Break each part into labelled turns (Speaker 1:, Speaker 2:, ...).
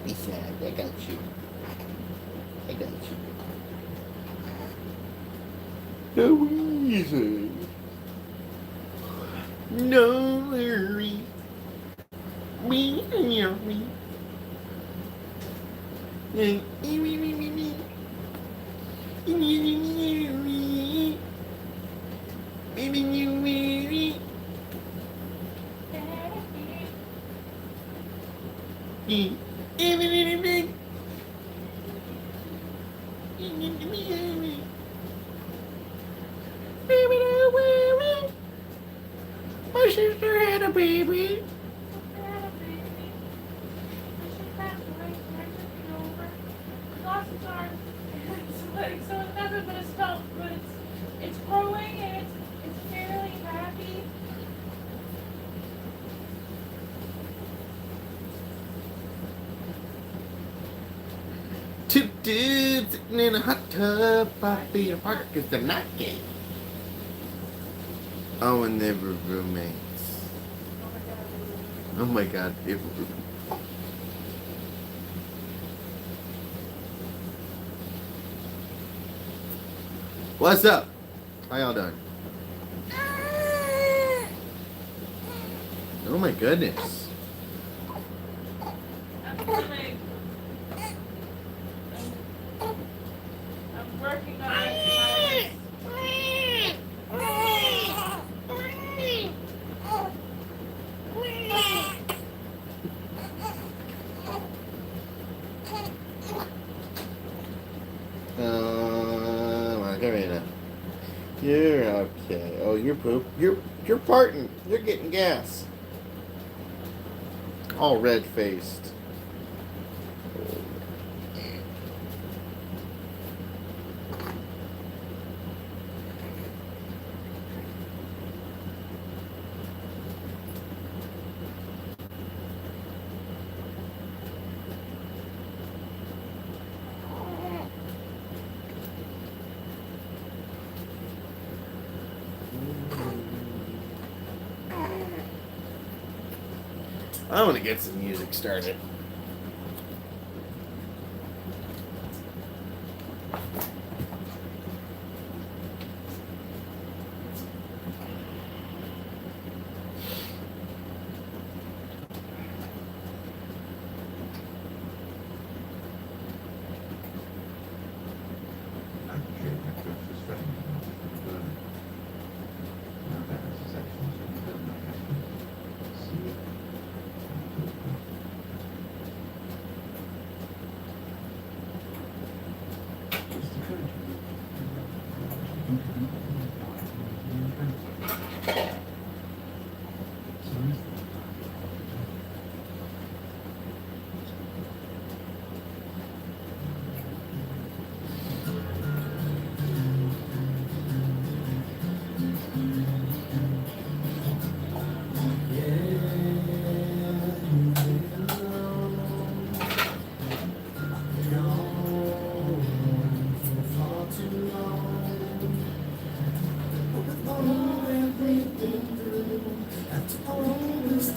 Speaker 1: Besides, I got you. I got you. No easy. No worry. Me, me. Me, me, me, me, me. My sister had a baby.
Speaker 2: So it's nothing but a stump, but it's growing and it's fairly happy.
Speaker 1: Two dudes sitting in a hot tub, 5 feet apart because they're not gay. Oh, and they were roommates. Oh my god, it was. What's up? How y'all doing? Oh my goodness.
Speaker 2: I'm working on it.
Speaker 1: Margarita. You're okay. Oh, you're poop. You're farting. You're getting gas. All red faced. I want to get some music started.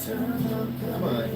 Speaker 1: Come on,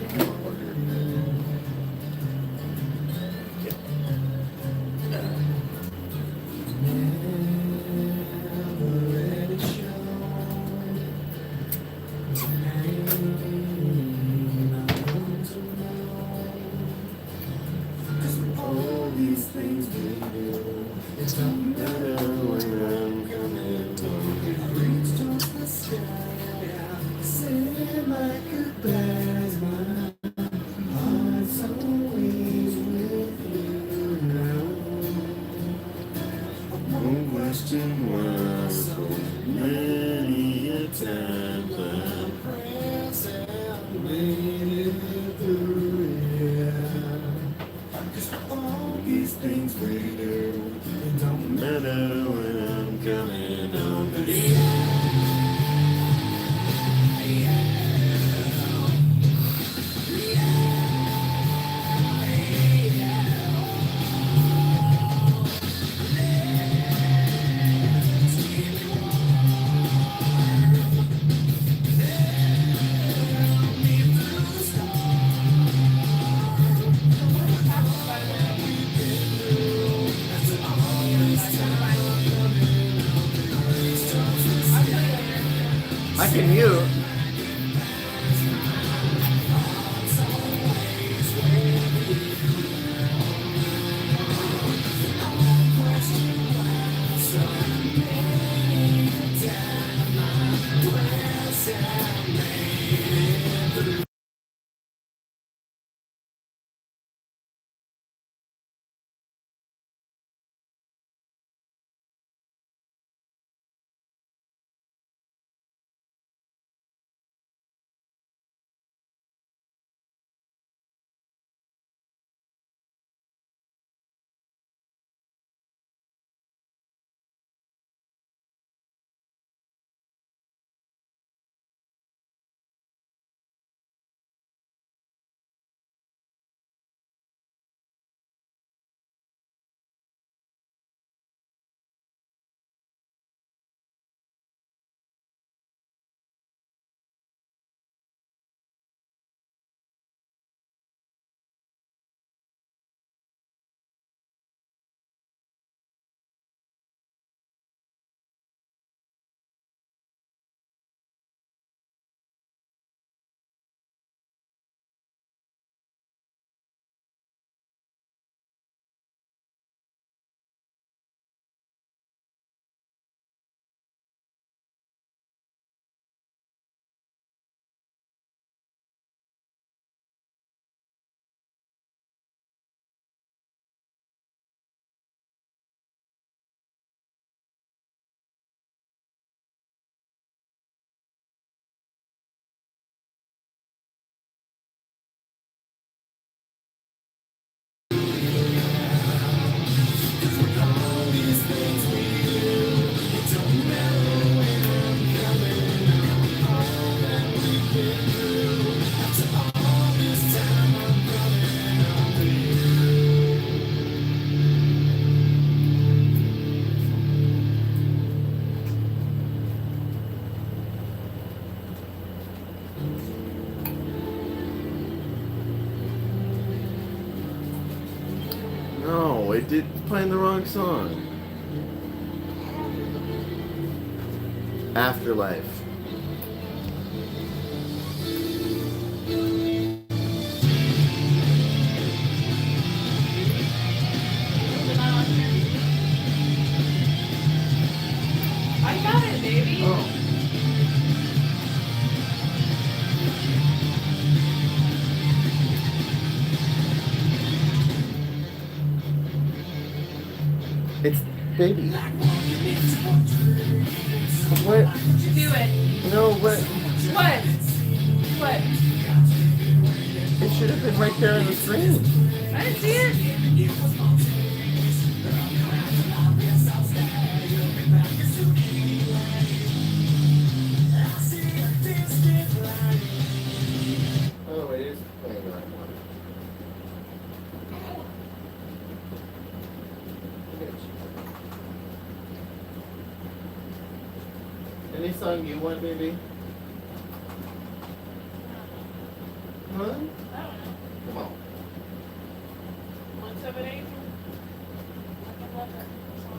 Speaker 1: can mute. No, it did playing the wrong song. Afterlife.
Speaker 2: I got it, baby.
Speaker 1: Oh. It's baby. What?
Speaker 2: Do it.
Speaker 1: No, what?
Speaker 2: What? What?
Speaker 1: It should have been right there on the screen.
Speaker 2: I didn't see it.
Speaker 1: Oh, it is playing the right one. Any song you want, baby? Huh?
Speaker 2: I don't know.
Speaker 1: Come on.
Speaker 2: 178. I can love that song.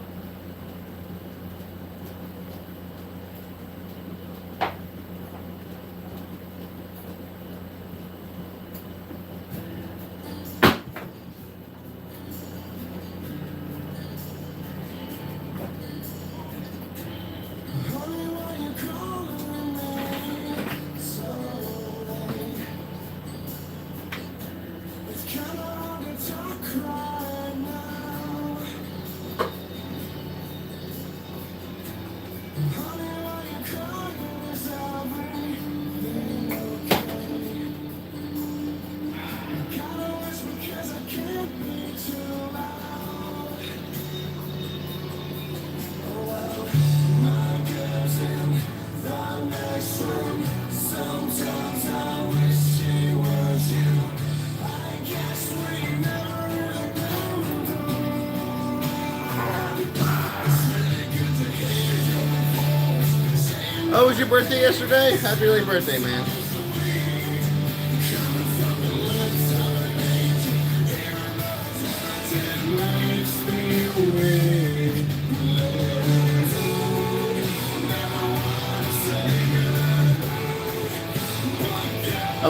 Speaker 1: Oh, it was your birthday yesterday? Happy early birthday, man.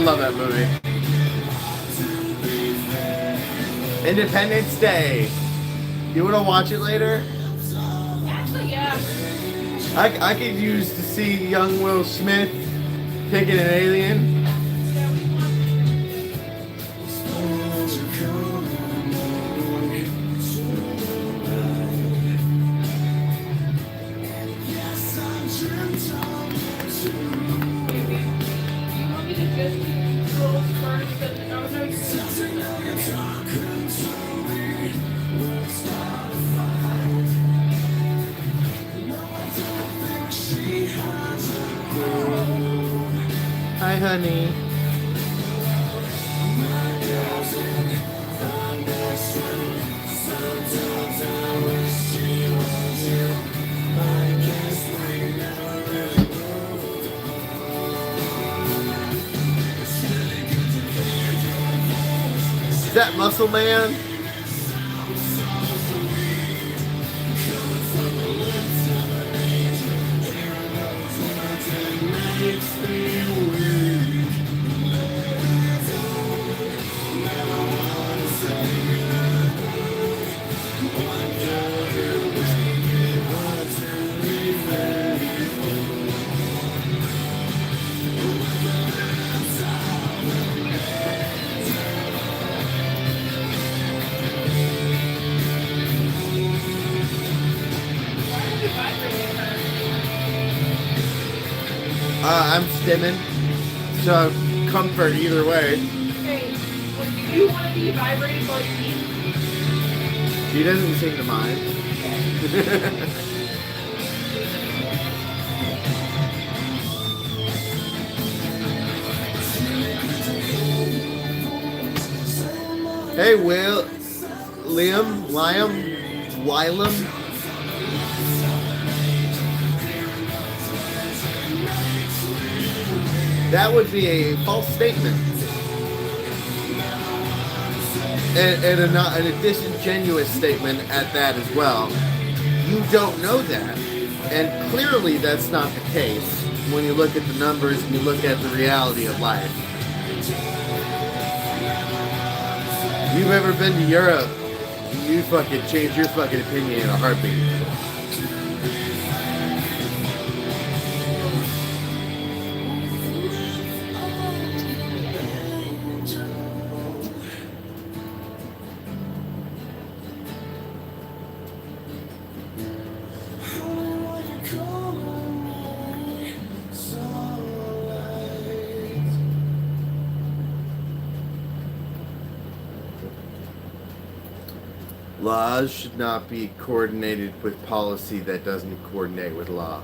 Speaker 1: love that movie. Independence Day. You want to watch it later?
Speaker 2: Actually, yeah.
Speaker 1: I could use to see young Will Smith picking an alien.
Speaker 2: Yeah, we want maybe. You want me to just do rolls first? But oh no, you're
Speaker 1: Hi, honey. Is that Muscle Man? I'm stimming, so comfort either way.
Speaker 2: okay. Well, do you want to be vibrated while you eat?
Speaker 1: She doesn't seem to mind. Hey, Wylam. That would be a false statement. And a disingenuous statement at that as well. You don't know that. And clearly that's not the case when you look at the numbers and you look at the reality of life. You've ever been to Europe, you fucking change your fucking opinion in a heartbeat. Laws should not be coordinated with policy that doesn't coordinate with law.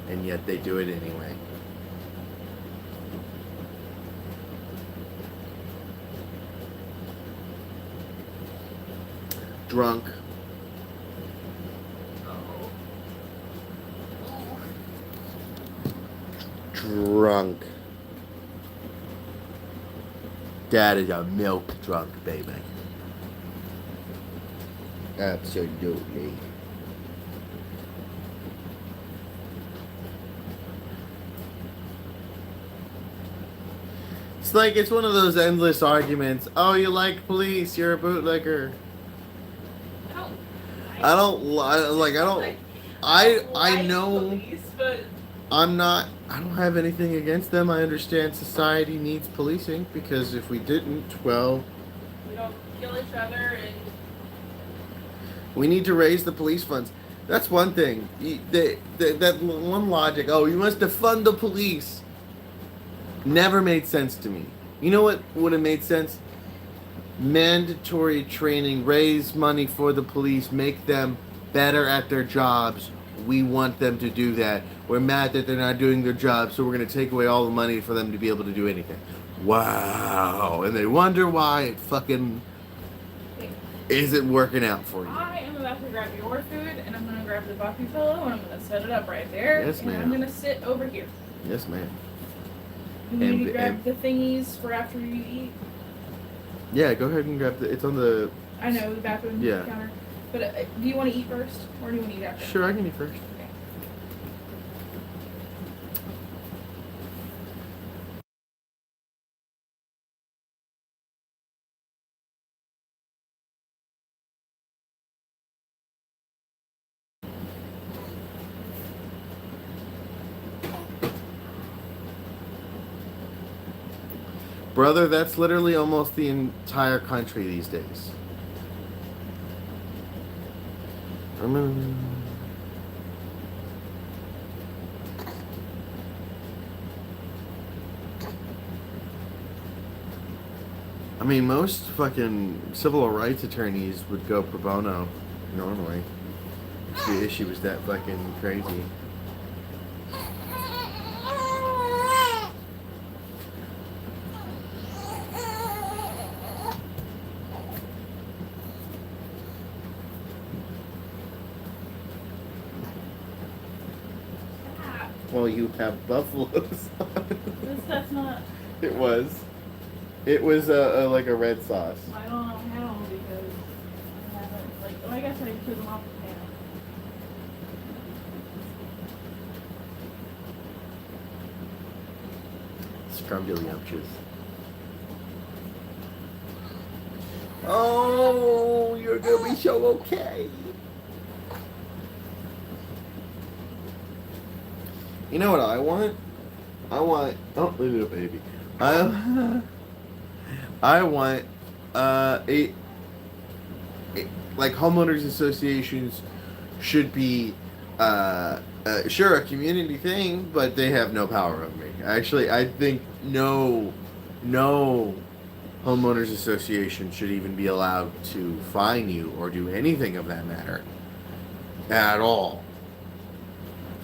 Speaker 1: And yet they do it anyway. Drunk. Drunk. Dad is a milk drunk, baby. Absolutely. It's like it's one of those endless arguments. Oh, you like police? You're a bootlegger. I don't know.
Speaker 2: Police, but
Speaker 1: I'm not. I don't have anything against them. I understand society needs policing because if we didn't, well,
Speaker 2: we don't kill each other and.
Speaker 1: We need to raise the police funds. That's one thing. That one logic. Oh, you must defund the police. Never made sense to me. You know what would have made sense? Mandatory training, raise money for the police, make them better at their jobs. We want them to do that. We're mad that they're not doing their job, so we're going to take away all the money for them to be able to do anything. Wow. And they wonder why it fucking isn't working out for you.
Speaker 2: I am about to grab your food, and I'm going to grab the Buffy pillow, and I'm going to set it up right there.
Speaker 1: Yes, ma'am.
Speaker 2: And I'm going to sit over here.
Speaker 1: Yes, ma'am.
Speaker 2: You need me to grab the thingies for after you eat?
Speaker 1: Yeah, go ahead and grab it's on the...
Speaker 2: I know, the bathroom counter. But do you want to eat first, or do you want to eat after?
Speaker 1: Sure, I can eat first. Brother, that's literally almost the entire country these days. I mean, most fucking civil rights attorneys would go pro bono normally. If the issue was that fucking crazy.
Speaker 2: Stop.
Speaker 1: Well, you have buffaloes.
Speaker 2: That's not.
Speaker 1: It was. It was like a red sauce.
Speaker 2: I don't know how because I haven't. Like, oh, I guess I took them off the pan.
Speaker 1: Scrumdiddlyumptious. Oh, you're gonna be so okay. You know what I want? I want. Oh, little baby. I want like homeowners associations should be sure a community thing, but they have no power over me. Actually, I think no homeowners association should even be allowed to fine you or do anything of that matter at all.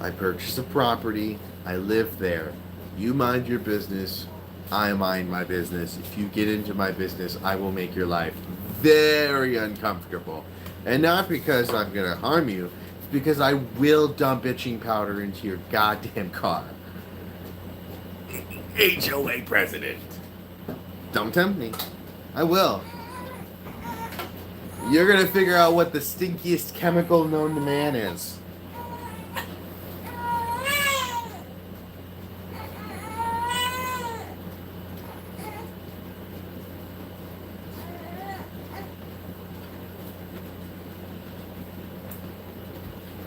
Speaker 1: I purchased a property. I live there. You mind your business. I mind my business. If you get into my business, I will make your life very uncomfortable. And not because I'm going to harm you. It's because I will dump itching powder into your goddamn car. HOA president. Don't tempt me. I will. You're going to figure out what the stinkiest chemical known to man is.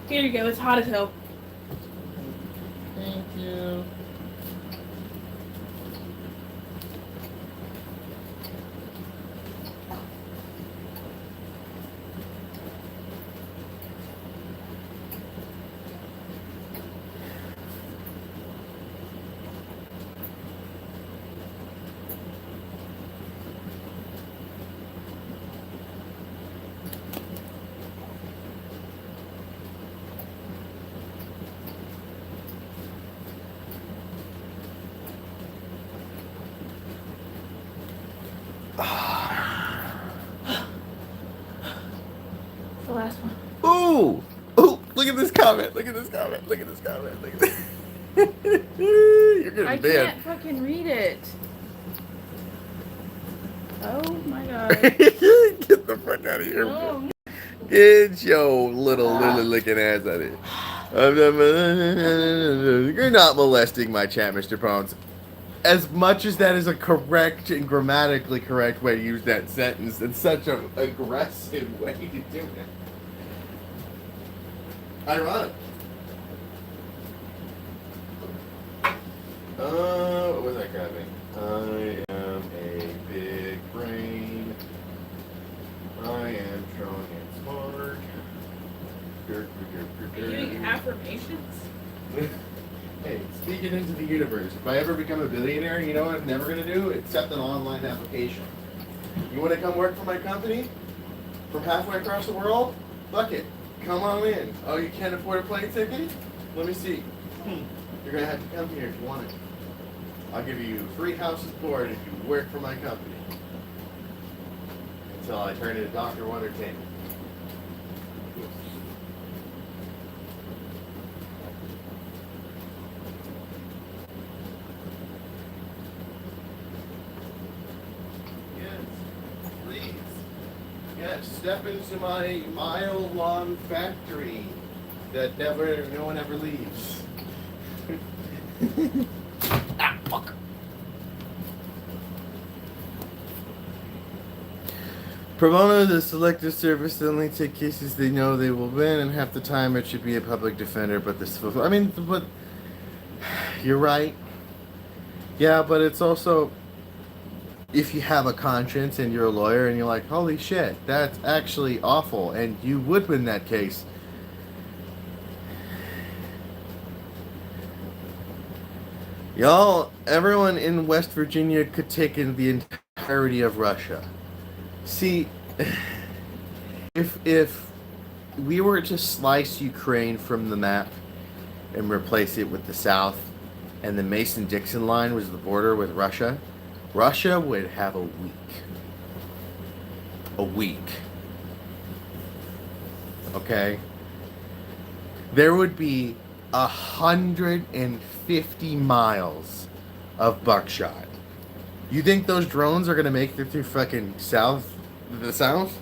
Speaker 2: Here you go. It's hot as hell.
Speaker 1: Thank you.
Speaker 2: The last one.
Speaker 1: Ooh! Ooh! Look at this comment! Look at this comment! Look at this comment! Look at this. You're gonna
Speaker 2: I
Speaker 1: be bad.
Speaker 2: can't fucking read it. Oh my god.
Speaker 1: Get the fuck out of here.
Speaker 2: Oh.
Speaker 1: Get your little looking ass out of here. You're not molesting my chat, Mr. Bones. As much as that is a correct and grammatically correct way to use that sentence, it's such an aggressive way to do it. Ironic. What was that grabbing? I am a big brain. I am strong and smart.
Speaker 2: Are you doing affirmations?
Speaker 1: Hey, speak it into the universe. If I ever become a billionaire, you know what I'm never going to do? Accept an online application. You want to come work for my company? From halfway across the world? Fuck it. Come on in. Oh, you can't afford a plane ticket? Let me see. You're going to have to come here if you want it. I'll give you free house and board if you work for my company. Until I turn into Dr. Wondertainment. Yes, step into my mile-long factory that no one ever leaves. Ah, fuck. Pro bono is a selective service that only take cases they know they will win, and half the time it should be a public defender. But this, I mean, but you're right. Yeah, but it's also if you have a conscience and you're a lawyer and you're like, holy shit, that's actually awful, and you would win that case. Y'all, everyone in West Virginia could take in the entirety of Russia. See, if we were to slice Ukraine from the map and replace it with the South, and the Mason-Dixon line was the border with Russia, Russia would have a week. A week. Okay? There would be 150 miles of buckshot. You think those drones are gonna make it through fucking the South?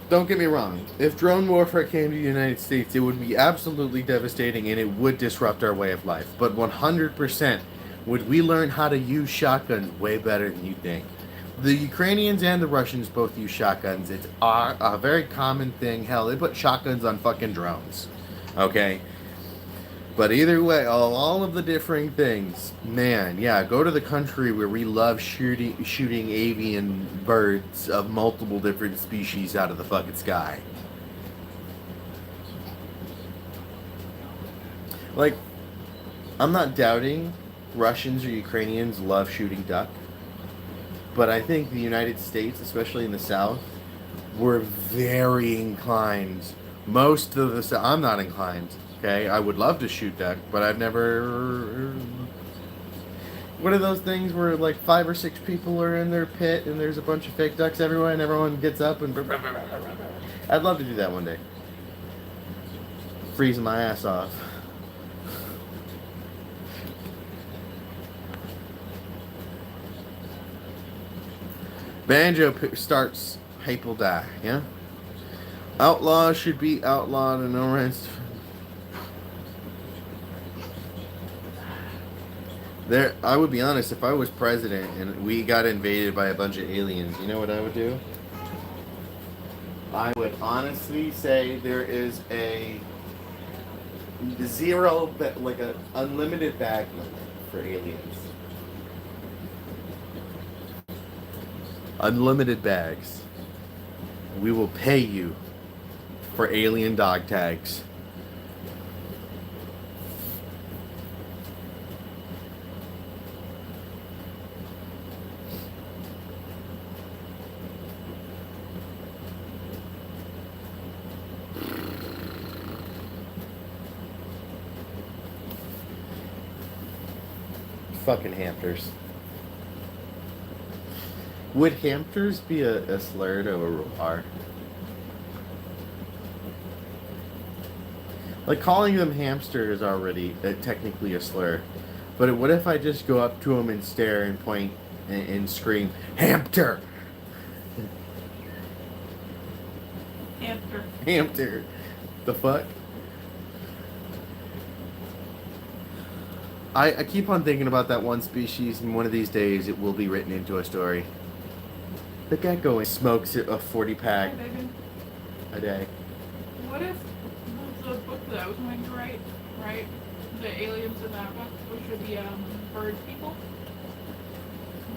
Speaker 1: Don't get me wrong. If drone warfare came to the United States, it would be absolutely devastating and it would disrupt our way of life. But 100% would we learn how to use shotguns way better than you think. The Ukrainians and the Russians both use shotguns. It's a very common thing. Hell, they put shotguns on fucking drones. Okay? But either way, all of the differing things, man, yeah, go to the country where we love shooting avian birds of multiple different species out of the fucking sky. Like, I'm not doubting Russians or Ukrainians love shooting duck, but I think the United States, especially in the South, were very inclined. Most of the South, I'm not inclined. Okay, I would love to shoot duck, but I've never. What are those things where like 5 or 6 people are in their pit and there's a bunch of fake ducks everywhere and everyone gets up and. I'd love to do that one day. Freezing my ass off. Banjo starts, people die. Yeah. Outlaws should be outlawed and no rents. There, I would be honest, if I was president and we got invaded by a bunch of aliens, you know what I would do? I would honestly say there is a zero, like a unlimited bag limit for aliens. Unlimited bags. We will pay you for alien dog tags. Fucking hamsters. Would hamsters be a slur to a R? Like, calling them hamster is already technically a slur. But what if I just go up to them and stare and point and scream, hamster!
Speaker 2: Hamster.
Speaker 1: Hamster. The fuck? I keep on thinking about that one species, and one of these days it will be written into a story. The gecko smokes a 40-pack a day.
Speaker 2: What if the book that I was going to write, right? The aliens in that book, which would be bird people.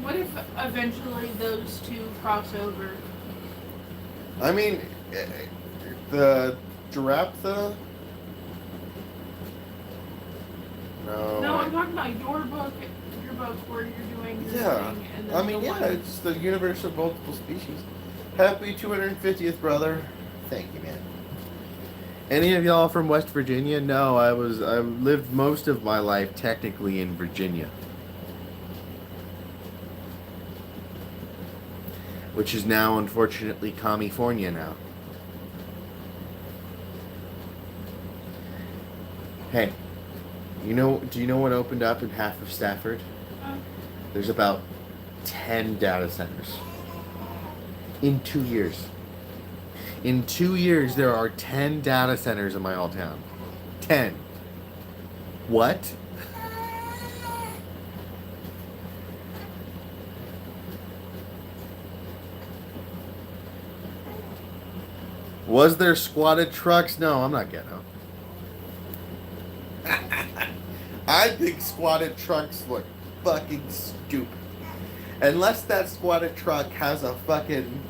Speaker 2: What if eventually those two cross over?
Speaker 1: I mean, the giraffe.
Speaker 2: No, I'm talking about your book where you're doing your thing. And then
Speaker 1: I mean,
Speaker 2: the
Speaker 1: yeah,
Speaker 2: one.
Speaker 1: it's the universe of multiple species. Happy 250th, brother. Thank you, man. Any of y'all from West Virginia? No, I lived most of my life technically in Virginia, which is now unfortunately California now. Hey, do you know what opened up in half of Stafford? There's about 10 data centers. In 2 years. In 2 years, there are 10 data centers in my old town. 10. What? Was there squatted trucks? No, I'm not ghetto. I think squatted trucks look fucking stupid. Unless that squatted truck has a fucking,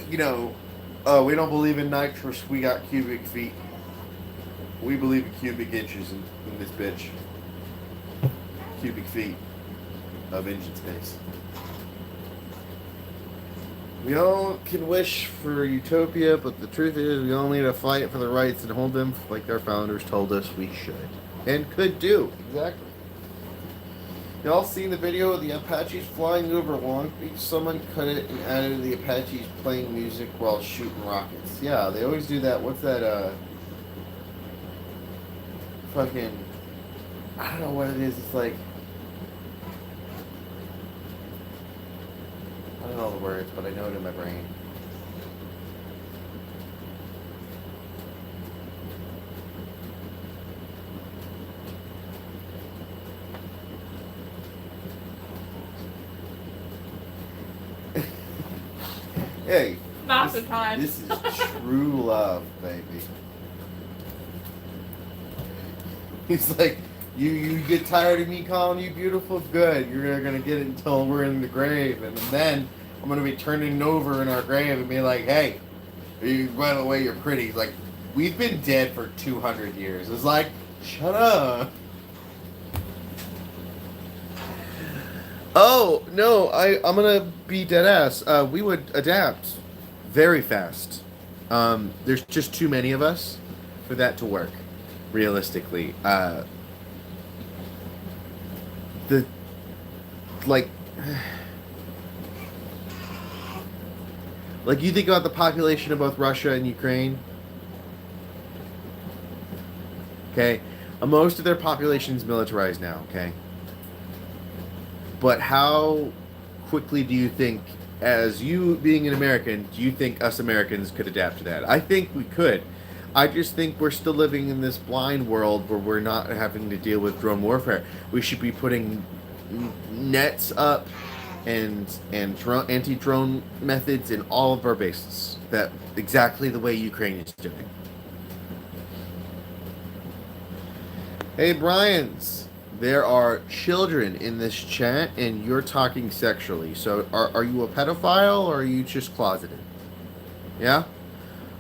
Speaker 1: you know, we don't believe in nitrous. We got cubic feet. We believe in cubic inches in this bitch. Cubic feet of engine space. We all can wish for utopia, but the truth is we all need to fight for the rights and hold them like our founders told us we should. And could do. Exactly. Y'all seen the video of the Apaches flying over Long Beach? Someone cut it and added the Apaches playing music while shooting rockets. Yeah, they always do that. What's that, fucking... I don't know what it is. It's like... I don't know the words, but I know it in my brain. Hey.
Speaker 2: Not the time.
Speaker 1: This is true love, baby. He's like, you get tired of me calling you beautiful? Good. You're gonna get it until we're in the grave. And then I'm gonna be turning over in our grave and be like, hey, by the way, you're pretty. He's like, we've been dead for 200 years. It's like, shut up. Oh, no, I'm gonna be dead ass. We would adapt very fast. There's just too many of us for that to work, realistically. Like you think about the population of both Russia and Ukraine. Okay? Most of their population is militarized now, okay? But how quickly do you think, as you being an American, do you think us Americans could adapt to that? I think we could. I just think we're still living in this blind world where we're not having to deal with drone warfare. We should be putting nets up and anti-drone methods in all of our bases. That exactly the way Ukraine is doing. Hey, Bryans. There are children in this chat, and you're talking sexually. So, are you a pedophile, or are you just closeted? Yeah?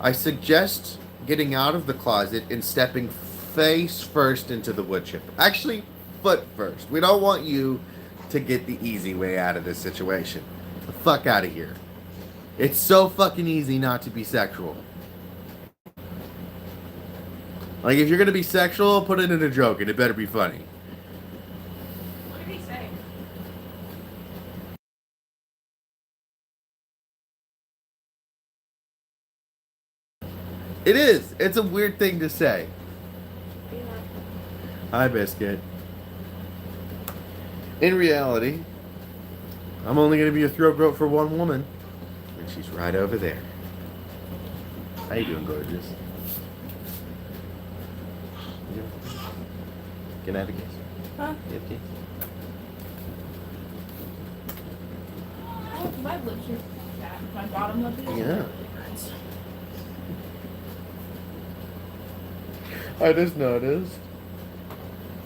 Speaker 1: I suggest getting out of the closet and stepping face first into the wood chipper. Actually, foot first. We don't want you to get the easy way out of this situation. The fuck out of here. It's so fucking easy not to be sexual. Like, if you're gonna be sexual, put it in a joke, and it better be funny. It is. It's a weird thing to say.
Speaker 2: Yeah.
Speaker 1: Hi, Biscuit. In reality, I'm only going to be a throat goat for one woman. And she's right over there. How you doing, gorgeous? Can I have a kiss?
Speaker 2: Huh?
Speaker 1: You have a kiss?
Speaker 2: Oh, my lips are fat. My bottom lip is
Speaker 1: Yeah.
Speaker 2: really hurts.
Speaker 1: I just noticed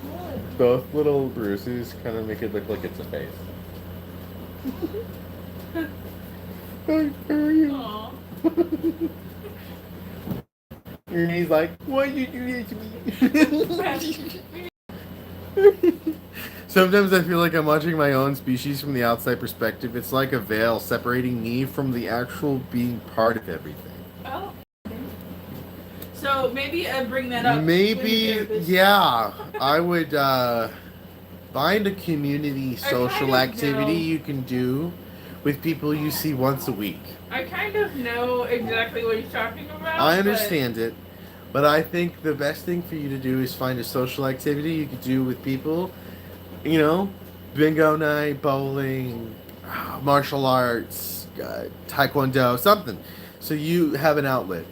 Speaker 2: What?
Speaker 1: both little bruises kind of make it look like it's a face. Hi, how are you?
Speaker 2: Aw.
Speaker 1: And he's like, why you do that to me? Sometimes I feel like I'm watching my own species from the outside perspective. It's like a veil separating me from the actual being part of everything.
Speaker 2: Oh. So maybe I bring that up.
Speaker 1: Maybe, yeah. I would find a community social activity you can do with people you see once a week.
Speaker 2: I kind of know exactly what he's talking about.
Speaker 1: I understand it, but I think the best thing for you to do is find a social activity you could do with people. You know, bingo night, bowling, martial arts, taekwondo, something. So you have an outlet.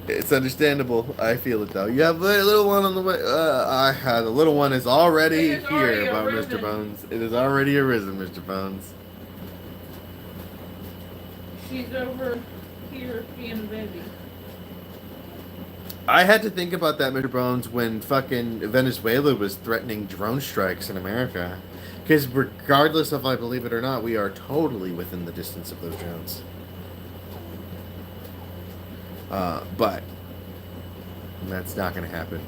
Speaker 1: It's understandable. I feel it though. You have a little one on the way. The little one is already
Speaker 2: It is already
Speaker 1: here,
Speaker 2: arisen.
Speaker 1: Mr. Bones. It is already arisen, Mr. Bones.
Speaker 2: She's over here being a baby.
Speaker 1: I had to think about that, Mr. Bones, when fucking Venezuela was threatening drone strikes in America. Because regardless of I believe it or not, we are totally within the distance of those drones. But that's not going to happen.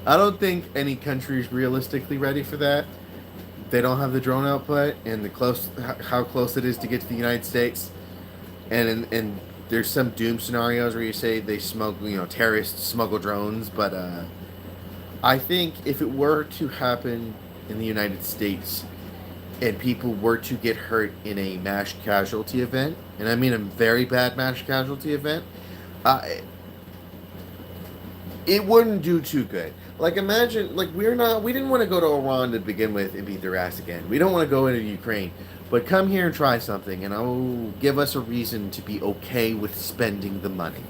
Speaker 1: I don't think any country is realistically ready for that. They don't have the drone output and the how close it is to get to the United States. And there's some doom scenarios where you say they smuggle, terrorists smuggle drones. But I think if it were to happen in the United States and people were to get hurt in a mass casualty event, and I mean a very bad mass casualty event, uh, it wouldn't do too good. Like imagine, like we didn't want to go to Iran to begin with and beat their ass again. We don't want to go into Ukraine, but come here and try something, and give us a reason to be okay with spending the money.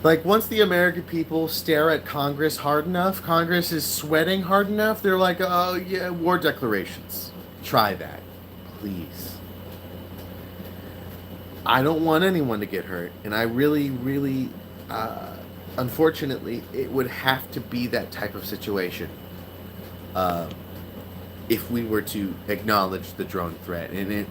Speaker 1: Like once the American people stare at Congress hard enough, Congress is sweating hard enough. They're like, oh yeah, war declarations. Try that, please. I don't want anyone to get hurt, and I really, really. Unfortunately, it would have to be that type of situation if we were to acknowledge the drone threat. And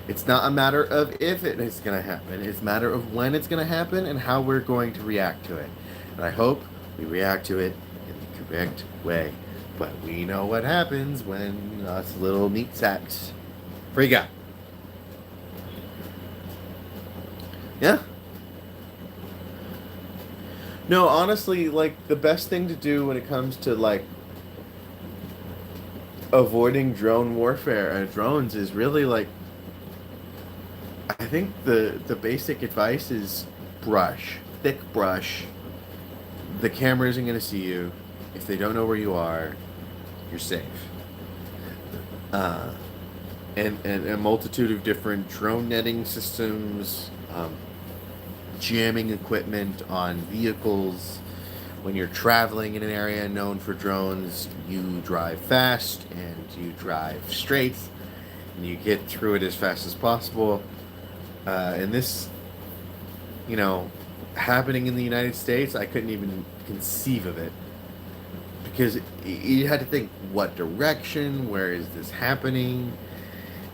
Speaker 1: it's not a matter of if it is going to happen. It's a matter of when it's going to happen and how we're going to react to it. And I hope we react to it in the correct way. But we know what happens when us little meat sacks freak out. Yeah. No, honestly, like the best thing to do when it comes to like avoiding drone warfare and drones is really like I think the basic advice is brush, thick brush. The camera isn't going to see you. If they don't know where you are, you're safe. And a multitude of different drone netting systems. Jamming equipment on vehicles. When you're traveling in an area known for drones, you drive fast and you drive straight and you get through it as fast as possible. And this, happening in the United States, I couldn't even conceive of it. Because you had to think, what direction? Where is this happening?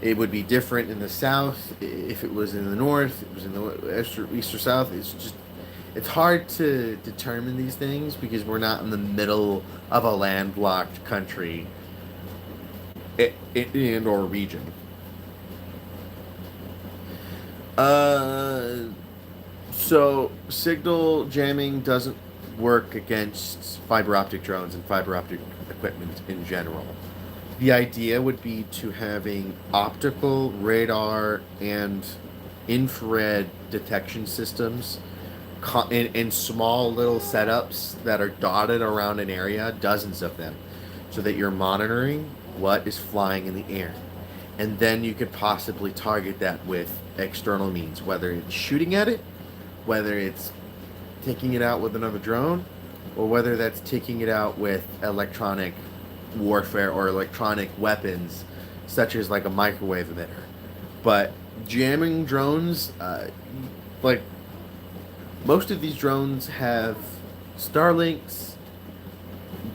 Speaker 1: It would be different in the south if it was in the north. It was in the east or south. It's hard to determine these things because we're not in the middle of a landlocked country and or region. So signal jamming doesn't work against fiber optic drones and fiber optic equipment in general. The idea would be to having optical, radar, and infrared detection systems in small little setups that are dotted around an area, dozens of them, so that you're monitoring what is flying in the air. And then you could possibly target that with external means, whether it's shooting at it, whether it's taking it out with another drone, or whether that's taking it out with electronic warfare or electronic weapons such as like a microwave emitter. But jamming drones, like most of these drones have Starlinks.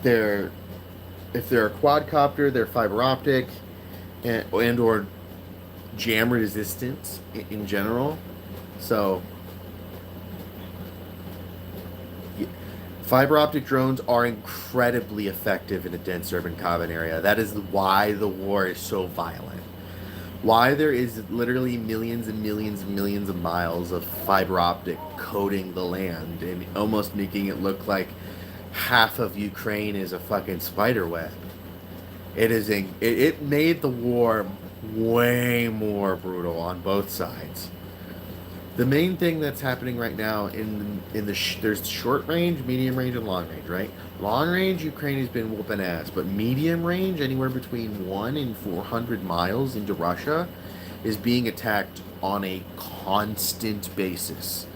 Speaker 1: If they're a quadcopter, they're fiber optic and or jam resistant in general. So fiber optic drones are incredibly effective in a dense urban common area. That is why the war is so violent. Why there is literally millions and millions and millions of miles of fiber optic coating the land and almost making it look like half of Ukraine is a fucking spider web. It made the war way more brutal on both sides. The main thing that's happening right now there's short range, medium range, and long range, right? Long range, Ukraine has been whooping ass, but medium range, anywhere between 1 and 400 miles into Russia, is being attacked on a constant basis.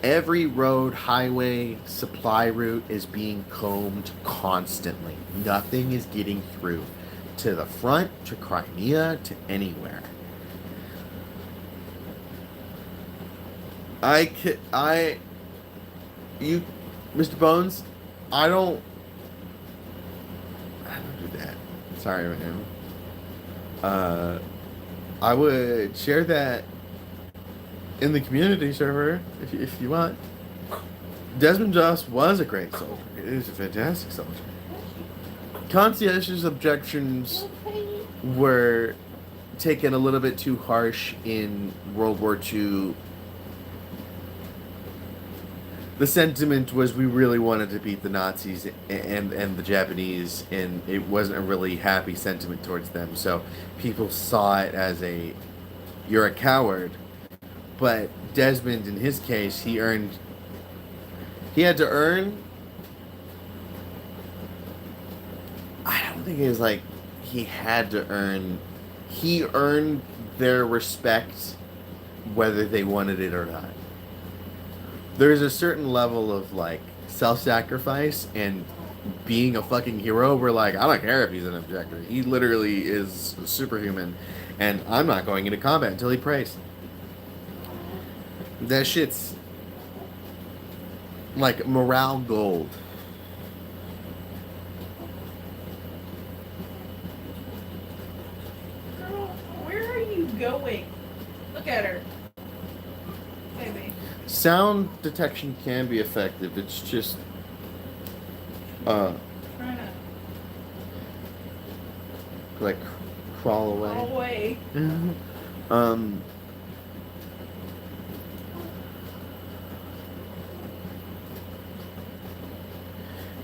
Speaker 1: Every road, highway, supply route is being combed constantly. Nothing is getting through to the front, to Crimea, to anywhere. You, Mr. Bones, I don't do that. Sorry, man. Uh, I would share that in the community server if you want. Desmond Joss was a great soldier. He was a fantastic soldier. Conscientious objections were taken a little bit too harsh in World War II. The sentiment was we really wanted to beat the Nazis and the Japanese, and it wasn't a really happy sentiment towards them. So people saw it as you're a coward. But Desmond, in his case, he had to earn. I don't think it was like he had to earn. He earned their respect whether they wanted it or not. There's a certain level of like self-sacrifice and being a fucking hero where like I don't care if he's an objector. He literally is superhuman, and I'm not going into combat until he prays. That shit's like morale gold.
Speaker 2: Girl, where are you going? Look at her. Baby.
Speaker 1: Sound detection can be effective. It's just
Speaker 2: Trying to
Speaker 1: like crawl away.
Speaker 2: fall away.
Speaker 1: um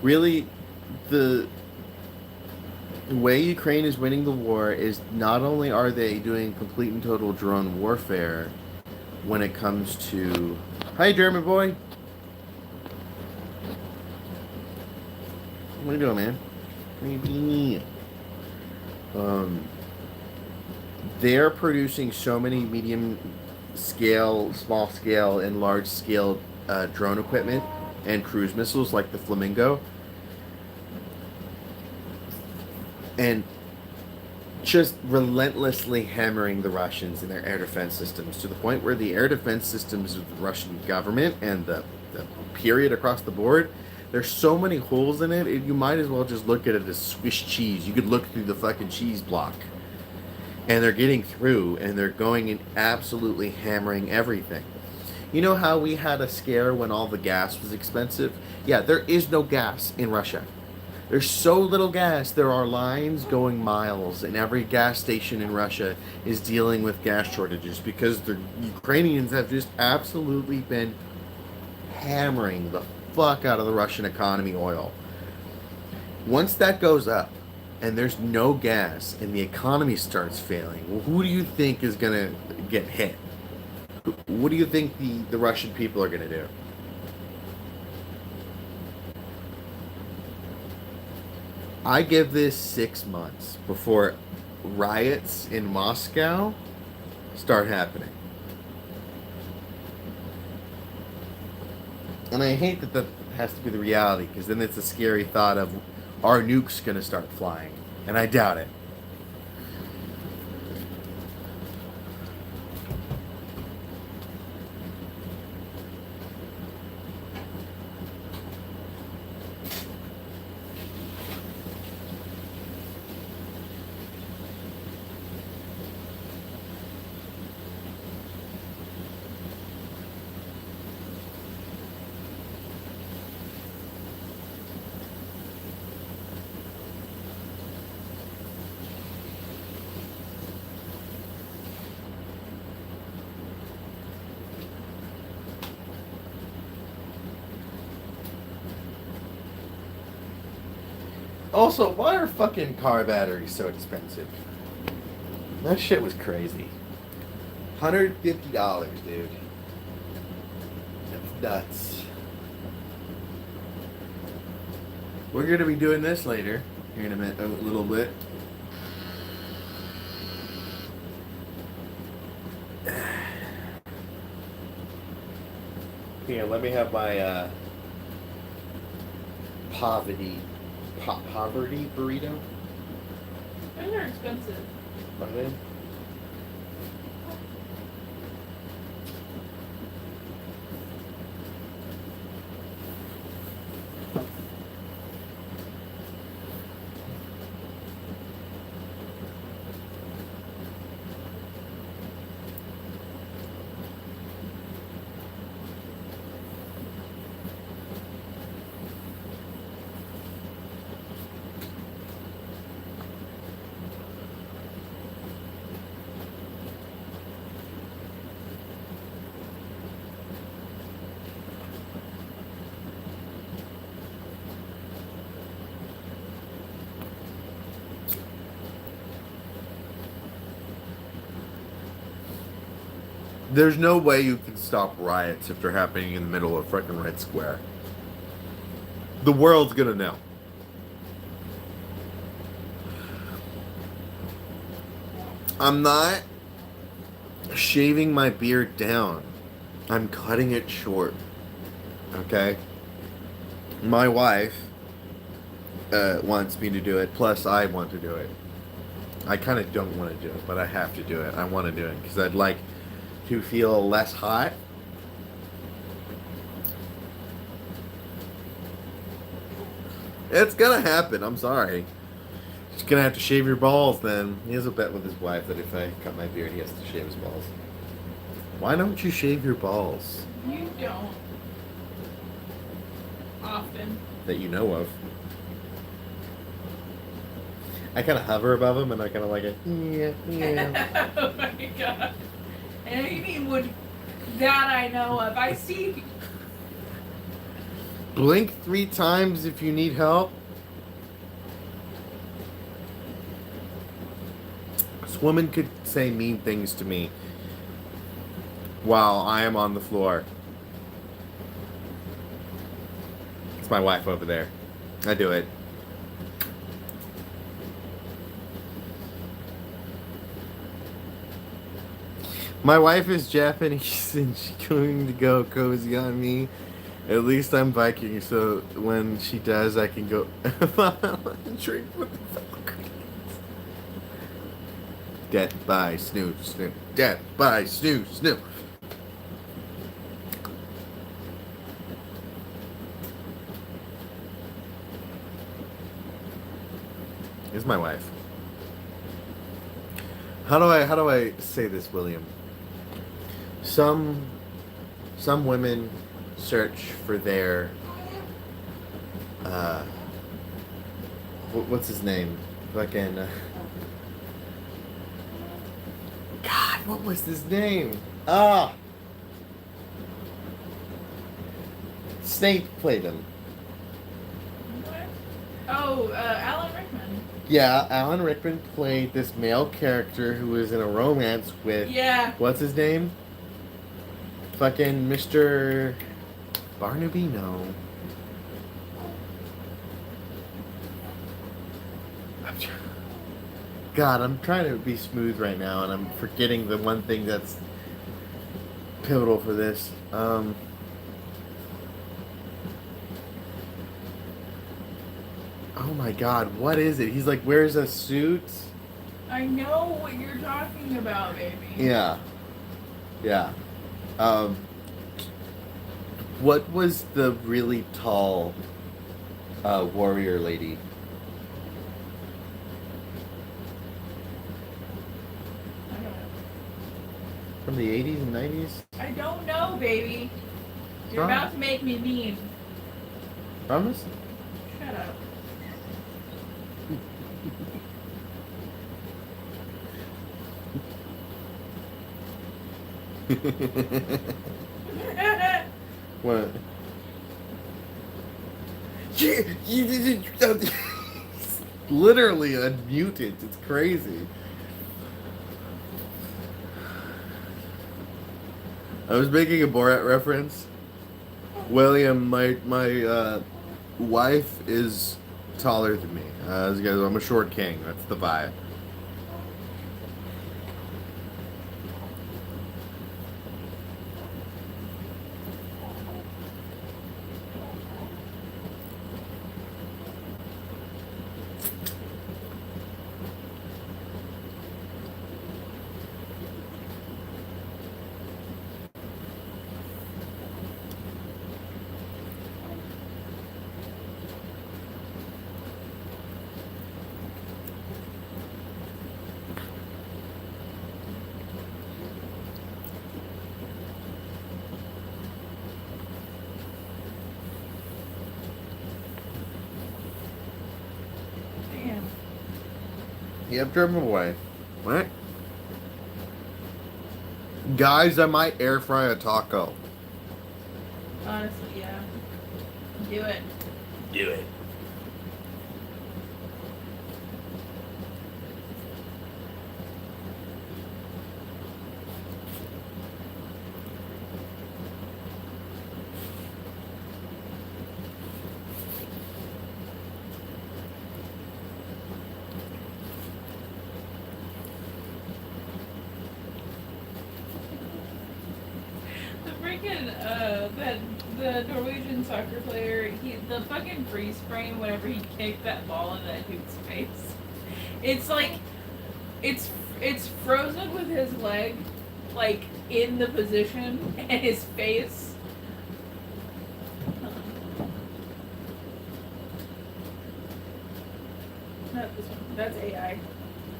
Speaker 1: really the way Ukraine is winning the war is not only are they doing complete and total drone warfare when it comes to hi German boy, what are you doing, man? Maybe they're producing so many medium scale, small scale, and large scale drone equipment and cruise missiles like the Flamingo, and just relentlessly hammering the Russians in their air defense systems to the point where the air defense systems of the Russian government and the period across the board, there's so many holes in it, you might as well just look at it as Swiss cheese. You could look through the fucking cheese block. And they're getting through, and they're going and absolutely hammering everything. You know how we had a scare when all the gas was expensive? Yeah, there is no gas in Russia. There's so little gas, there are lines going miles, and every gas station in Russia is dealing with gas shortages because the Ukrainians have just absolutely been hammering the fuck out of the Russian economy oil. Once that goes up, and there's no gas, and the economy starts failing, well, who do you think is going to get hit? What do you think the Russian people are going to do? I give this 6 months before riots in Moscow start happening. And I hate that has to be the reality, because then it's a scary thought of our nukes going to start flying. And I doubt it. Also, why are fucking car batteries so expensive? That shit was crazy. $150, dude. That's nuts. We're gonna be doing this later, here in a little bit. Here, let me have my poverty burrito.
Speaker 2: Those are expensive.
Speaker 1: Are they? There's no way you can stop riots if they're happening in the middle of freaking Red Square. The world's gonna know. I'm not shaving my beard down. I'm cutting it short. Okay? My wife wants me to do it, plus I want to do it. I kind of don't want to do it, but I have to do it. I want to do it because I'd like to feel less hot. It's gonna happen. I'm sorry. Just gonna have to shave your balls then. He has a bet with his wife that if I cut my beard, he has to shave his balls. Why don't you shave your balls?
Speaker 2: You don't. Often.
Speaker 1: That you know of. I kind of hover above him and I kind of like it. Yeah, yeah.
Speaker 2: Oh my god. And you mean would that I know of. I see.
Speaker 1: Blink 3 times if you need help. This woman could say mean things to me while I am on the floor. It's my wife over there. I do it. My wife is Japanese and she's going to go cozy on me. At least I'm Viking, so when she does, I can go drink with the Valkyries. Death by snoo, snoo. Death by snoo, snoo. Here's my wife. How do I say this, William? Some women search for their what's his name? Fucking God, what was his name? Snape played him.
Speaker 2: What? Oh, Alan Rickman.
Speaker 1: Yeah, Alan Rickman played this male character who was in a romance with what's his name? Fucking Mr. Barnaby? No. God, I'm trying to be smooth right now, and I'm forgetting the one thing that's pivotal for this. Oh my God, what is it? He's like, wears a suit.
Speaker 2: I know what you're talking about, baby.
Speaker 1: Yeah. Yeah. What was the really tall warrior lady?
Speaker 2: I don't know.
Speaker 1: From the 80s and 90s?
Speaker 2: I don't know, baby. You're
Speaker 1: Huh?
Speaker 2: about to make me mean.
Speaker 1: Promise?
Speaker 2: Shut up.
Speaker 1: What? Yeah, you literally a mutant. It's crazy. I was making a Borat reference. William, my wife is taller than me. I'm a short king. That's the vibe.
Speaker 2: Damn.
Speaker 1: Yep, driven away. What? Guys, I might air fry a taco.
Speaker 2: Honestly, yeah. Do it.
Speaker 1: Do it.
Speaker 2: the Norwegian soccer player, the fucking freeze frame whenever he kicked that ball in that dude's face. It's like, it's frozen with his leg, like, in the position, and his face. Not this one. That's AI.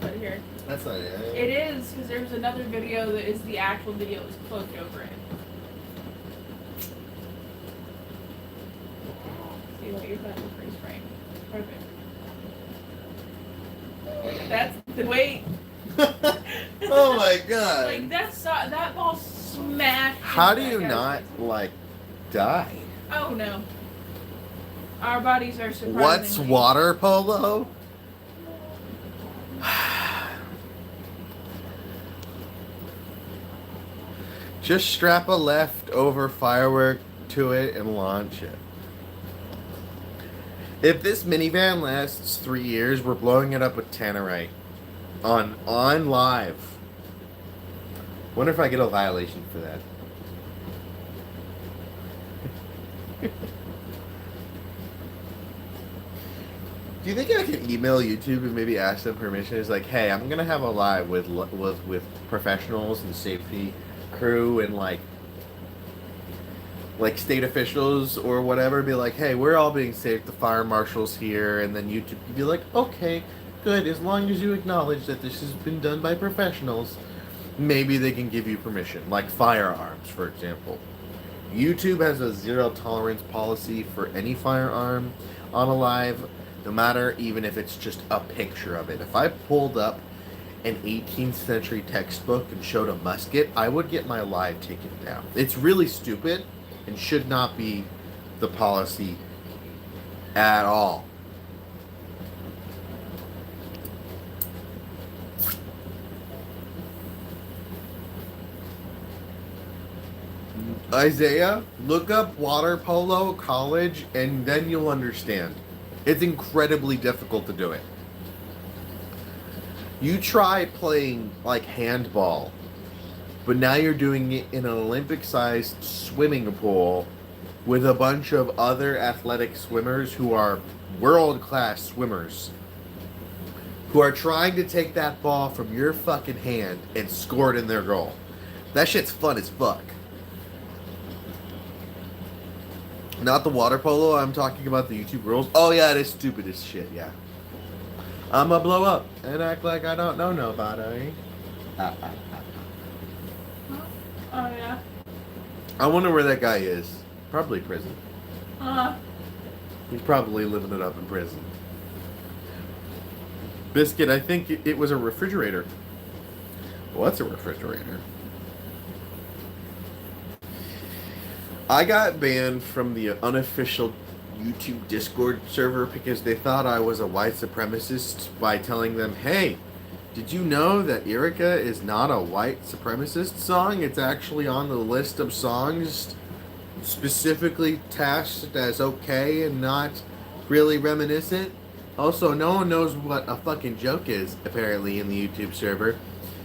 Speaker 2: Right here.
Speaker 1: That's not AI.
Speaker 2: It is, because there's another video that is the actual video is cloaked over it. See what you're done with freeze frame. Perfect. That's the wait.
Speaker 1: Oh my god.
Speaker 2: Like that ball smashed.
Speaker 1: How do
Speaker 2: into
Speaker 1: you
Speaker 2: that guy's
Speaker 1: not
Speaker 2: face.
Speaker 1: like die?
Speaker 2: Oh no. Our bodies are surprisingly.
Speaker 1: What's water polo? Just strap a leftover firework to it and launch it. If this minivan lasts 3 years, we're blowing it up with tannerite on live. Wonder if I get a violation for that. Do you think I can email YouTube and maybe ask them permission? It's like, hey, I'm gonna have a live with professionals and safety crew and like state officials or whatever. Be like, hey, we're all being safe. The fire marshal's here, and then YouTube could be like, okay, good. As long as you acknowledge that this has been done by professionals, maybe they can give you permission. Like firearms, for example. YouTube has a zero tolerance policy for any firearm on a live. No matter, even if it's just a picture of it. If I pulled up an 18th century textbook and showed a musket, I would get my live taken down. It's really stupid and should not be the policy at all. Isaiah, look up water polo college and then you'll understand. It's incredibly difficult to do it. You try playing like handball, but now you're doing it in an Olympic-sized swimming pool with a bunch of other athletic swimmers who are world-class swimmers who are trying to take that ball from your fucking hand and score it in their goal. That shit's fun as fuck. Not the water polo, I'm talking about the YouTube rules. Oh yeah, it is stupid as shit, yeah. I'ma blow up and act like I don't know nobody.
Speaker 2: Oh yeah.
Speaker 1: I wonder where that guy is. Probably prison. He's probably living it up in prison. Biscuit, I think it was a refrigerator. What's a refrigerator? I got banned from the unofficial YouTube Discord server because they thought I was a white supremacist by telling them, hey, did you know that Erica is not a white supremacist song? It's actually on the list of songs specifically tasked as okay and not really reminiscent. Also, no one knows what a fucking joke is, apparently, in the YouTube server.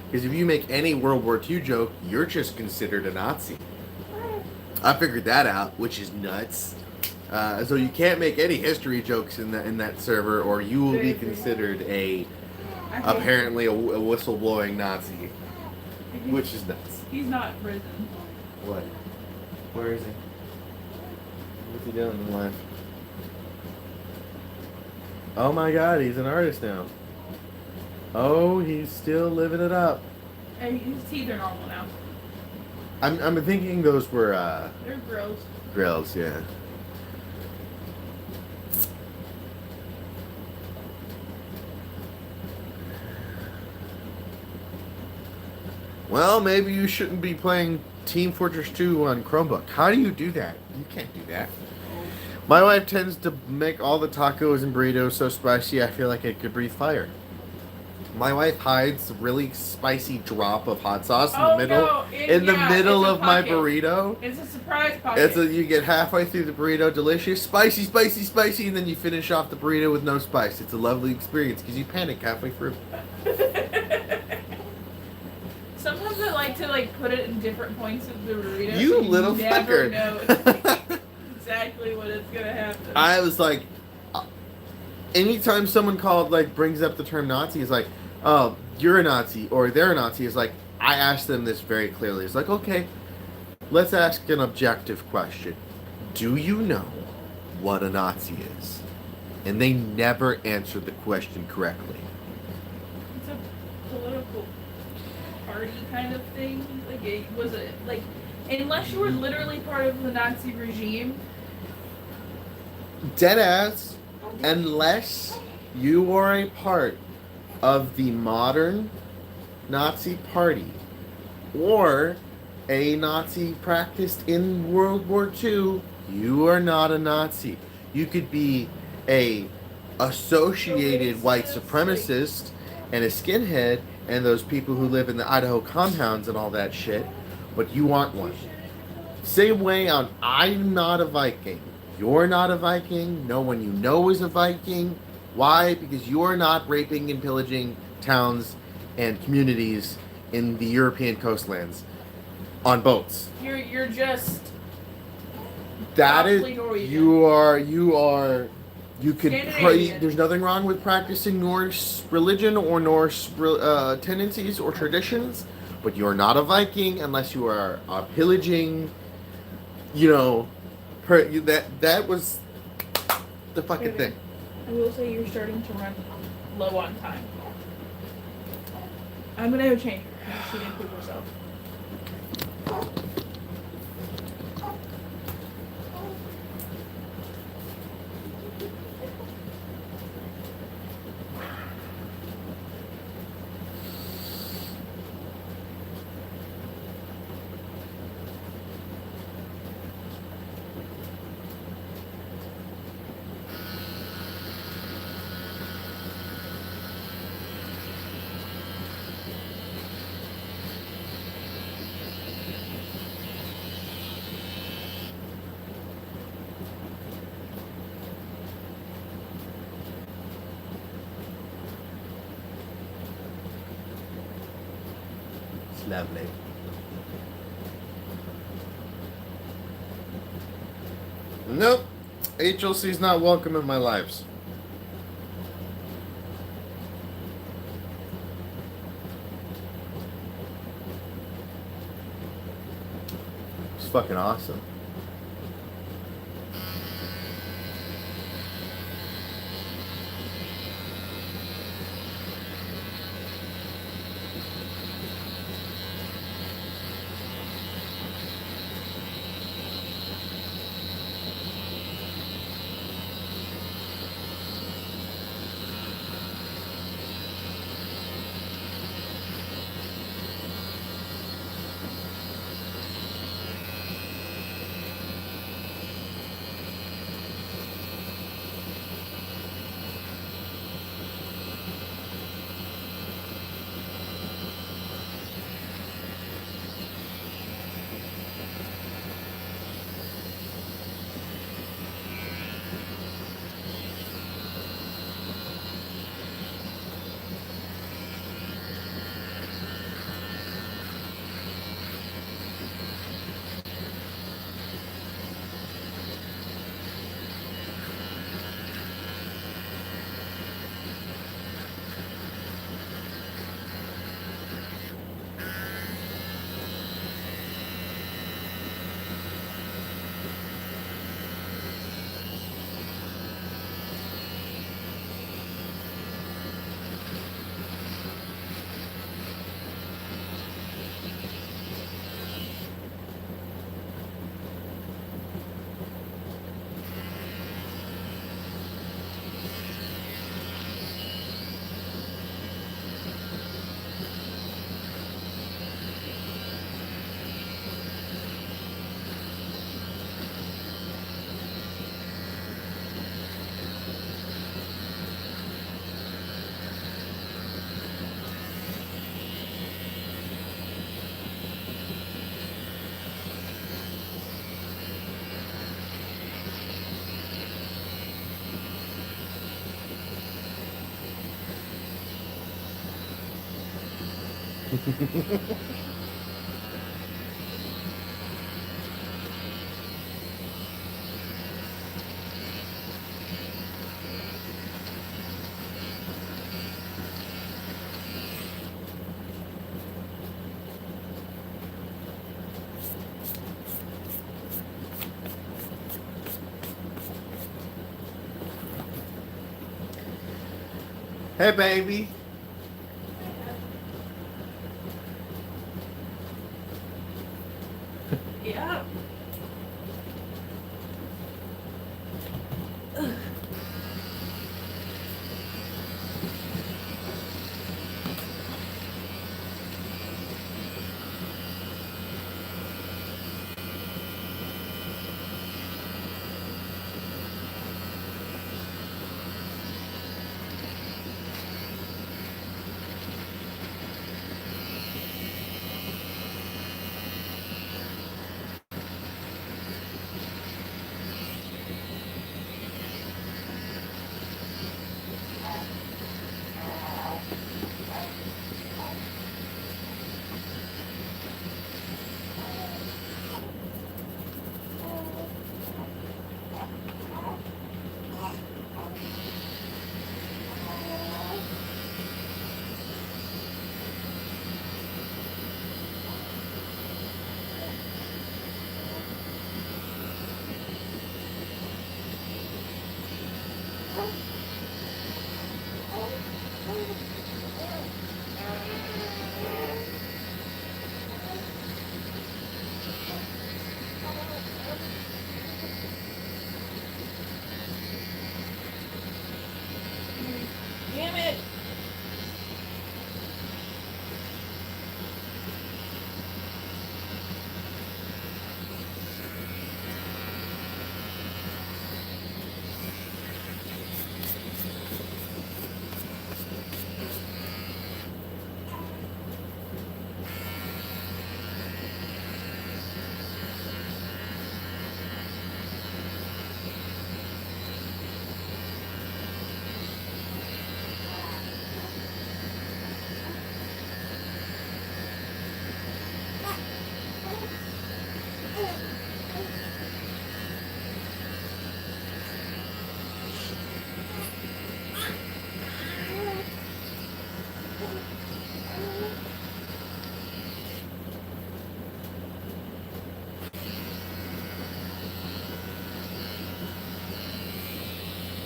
Speaker 1: Because if you make any World War II joke, you're just considered a Nazi. I figured that out, which is nuts. So you can't make any history jokes in that server, or you will be considered apparently a whistleblowing Nazi, which is nuts.
Speaker 2: He's not in prison.
Speaker 1: What? Where is he? What's he doing in life? Oh my God, he's an artist now. Oh, he's still living it up.
Speaker 2: And his teeth are normal now.
Speaker 1: I'm thinking those were
Speaker 2: They're grills.
Speaker 1: grills, yeah. Well, maybe you shouldn't be playing Team Fortress 2 on Chromebook. How do you do that? You can't do that. My wife tends to make all the tacos and burritos so spicy I feel like I could breathe fire. My wife hides a really spicy drop of hot sauce in the middle of my burrito.
Speaker 2: It's a surprise pocket.
Speaker 1: You get halfway through the burrito, delicious, spicy, spicy, spicy, and then you finish off the burrito with no spice. It's a lovely experience because you panic halfway through.
Speaker 2: Sometimes I like to like put it in different points of the burrito.
Speaker 1: You
Speaker 2: so
Speaker 1: little
Speaker 2: never
Speaker 1: fucker.
Speaker 2: know exactly what it's gonna happen.
Speaker 1: I was like, anytime someone brings up the term Nazi, is like, oh, you're a Nazi or they're a Nazi. Is like, I asked them this very clearly. It's like, okay, let's ask an objective question. Do you know what a Nazi is? And they never answered the question correctly.
Speaker 2: It's a political party kind of thing. Like, it was a like, unless you were literally part of the Nazi regime.
Speaker 1: Deadass, unless you are a part of the modern Nazi party or a Nazi practiced in World War II, you are not a Nazi. You could be a associated white supremacist and a skinhead and those people who live in the Idaho compounds and all that shit, but you aren't one. Same way on I'm not a Viking. You're not a Viking. No one you know is a Viking. Why? Because you're not raping and pillaging towns and communities in the European coastlands on boats.
Speaker 2: You're just
Speaker 1: That is
Speaker 2: Norwegian.
Speaker 1: you could pray.
Speaker 2: Scandinavian.
Speaker 1: There's nothing wrong with practicing Norse religion or Norse tendencies or traditions, but you're not a Viking unless you are pillaging. That was the fucking
Speaker 2: Okay.
Speaker 1: thing.
Speaker 2: I will say you're starting to run low on time. I'm gonna go change. She didn't poop herself.
Speaker 1: It's lovely. Nope. HLC's not welcome in my lives. It's fucking awesome. Hey, baby.
Speaker 2: Yeah. Damn it.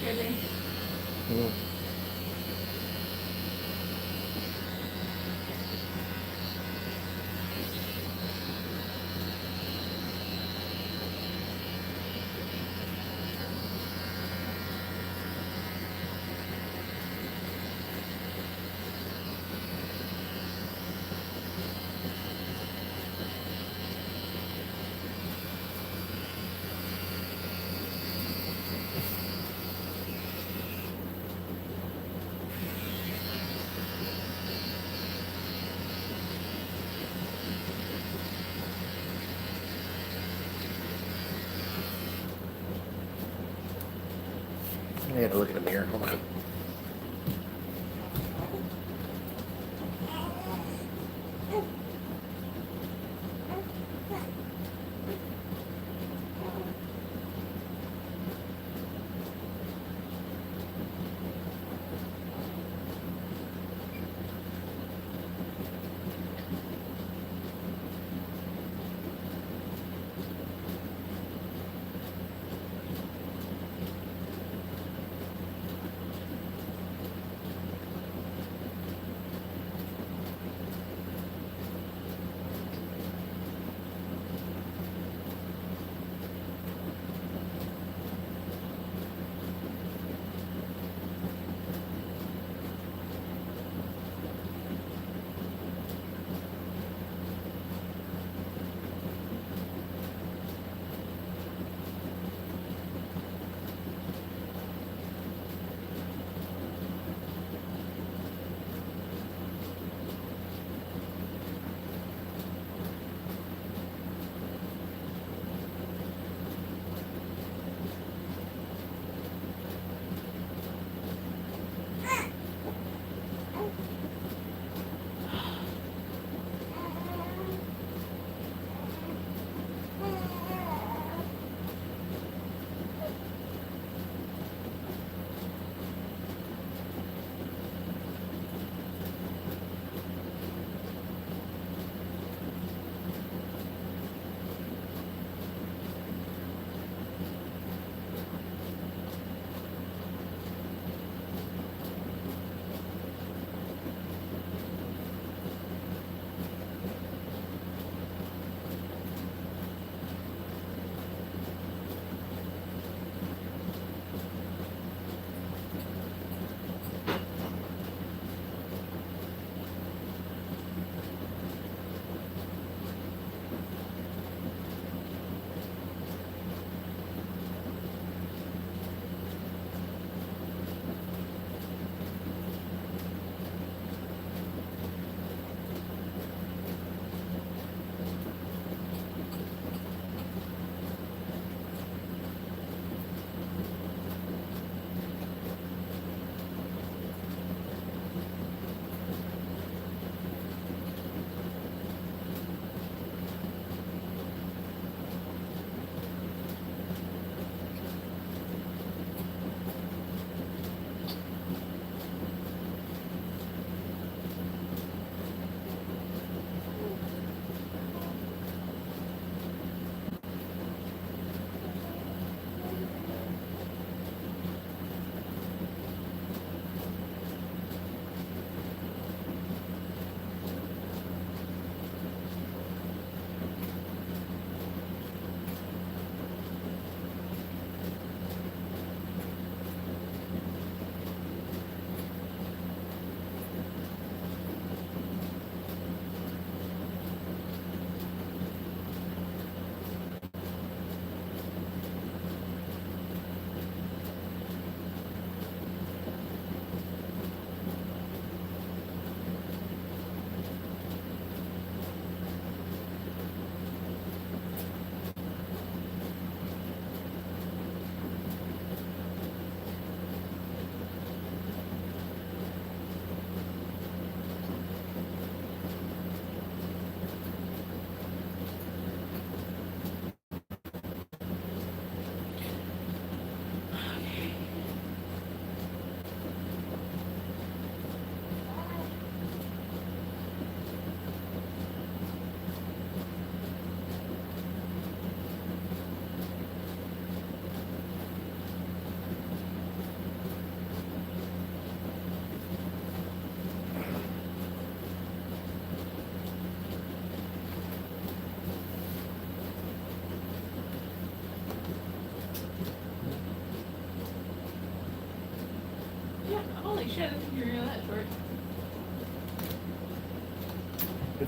Speaker 2: Kidding.
Speaker 1: Mm. I had to look in the mirror. Hold on.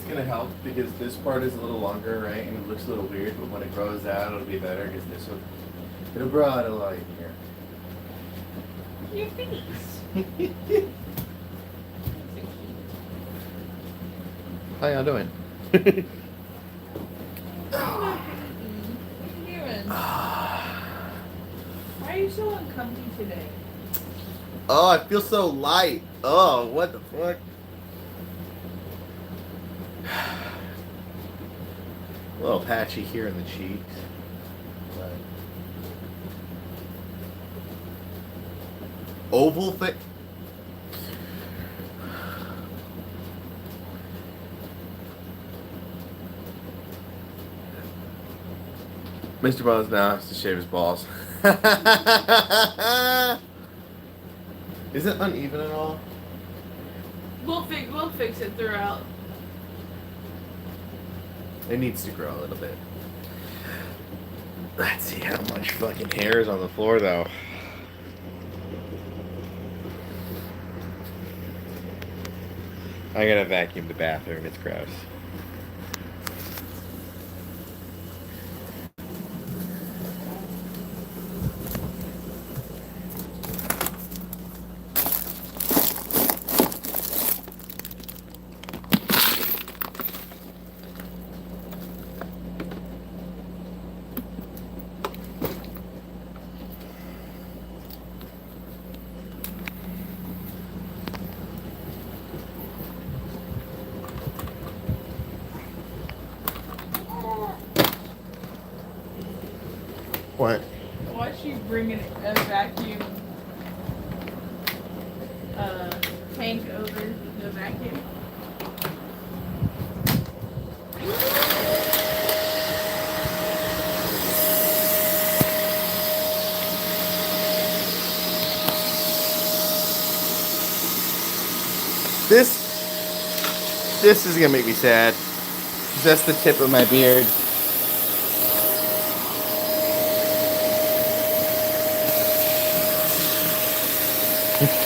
Speaker 1: it's gonna help because this part is a little longer, right? And it looks a little weird, but when it grows out, it'll be better because it'll grow out a lot easier.
Speaker 2: Your face.
Speaker 1: How y'all doing?
Speaker 2: What are you doing? Why are you so uncomfy today?
Speaker 1: Oh, I feel so light. Oh, what the fuck? A little patchy here in the cheeks. But oval face. Mr. Bones now has to shave his balls. Is it uneven at all?
Speaker 2: We'll fix it throughout.
Speaker 1: It needs to grow a little bit. Let's see how much fucking hair is on the floor, though. I gotta vacuum the bathroom. It's gross. What?
Speaker 2: Watch you bringing a vacuum tank over the vacuum.
Speaker 1: This is gonna make me sad. That's the tip of my beard.
Speaker 2: You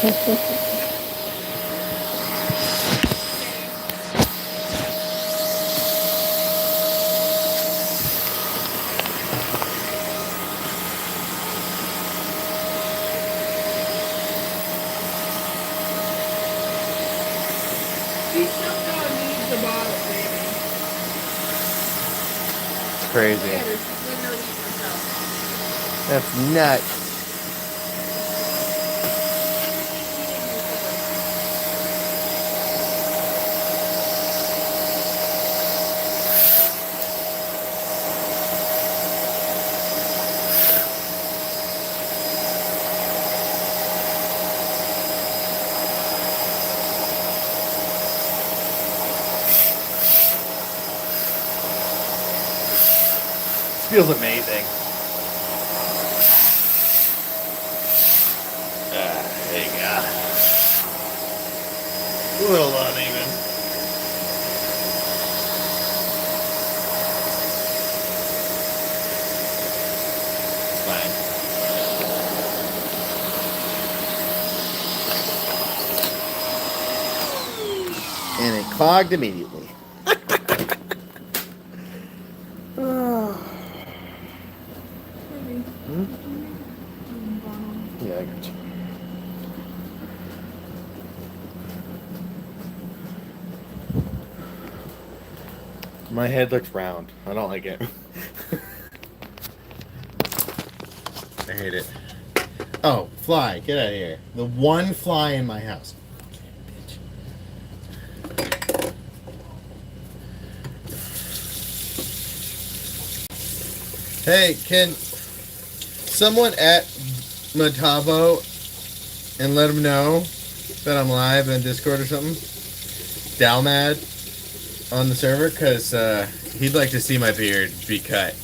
Speaker 2: still don't need the bottle, baby.
Speaker 1: Crazy.
Speaker 2: Yeah, this is literally yourself.
Speaker 1: That's nuts. Feels amazing. There you go. A little uneven. It's fine. And it clogged immediately. Yeah, I got you. My head looks round. I don't like it. I hate it. Oh, fly. Get out of here. The one fly in my house. Hey, can someone at Matavo and let him know that I'm live in Discord or something? Dalmad on the server, because he'd like to see my beard be cut.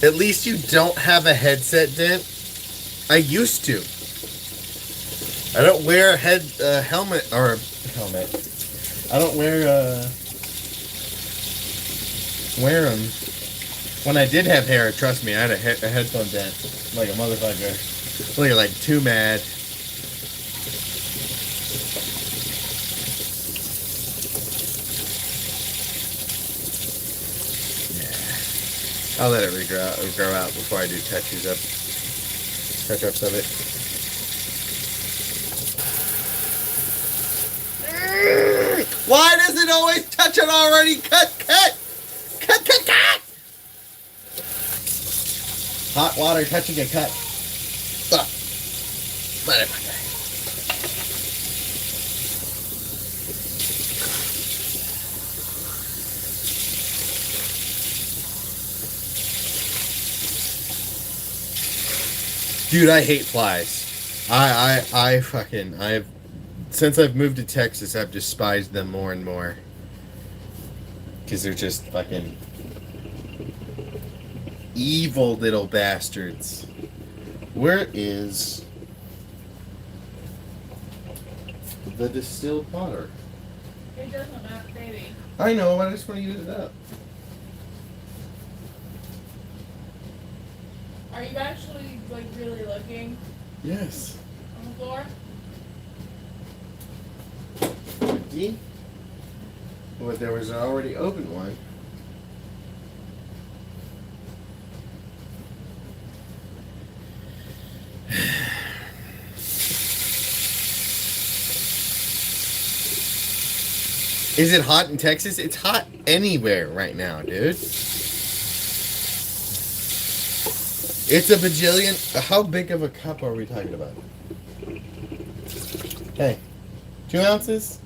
Speaker 1: At least you don't have a headset dent. I used to. I don't wear a helmet. I don't wear them. When I did have hair, trust me, I had a headphone dent. like a motherfucker. Look, you're like too mad. Yeah. I'll let it grow out before I do touch-ups of it. Why does it always touch it already? Cut! Hot water touching a cut. Ugh. Motherfucker. Dude, I hate flies. Since I've moved to Texas, I've despised them more and more. Because they're just fucking evil little bastards. Where is the distilled water?
Speaker 2: It doesn't matter, baby.
Speaker 1: I know, I just want to use it up.
Speaker 2: Are you actually, like, really looking
Speaker 1: Yes.
Speaker 2: on the floor?
Speaker 1: Empty? But there was an already open one. Is it hot in Texas? It's hot anywhere right now, dude. It's a bajillion. How big of a cup are we talking about? Hey, 2 ounces?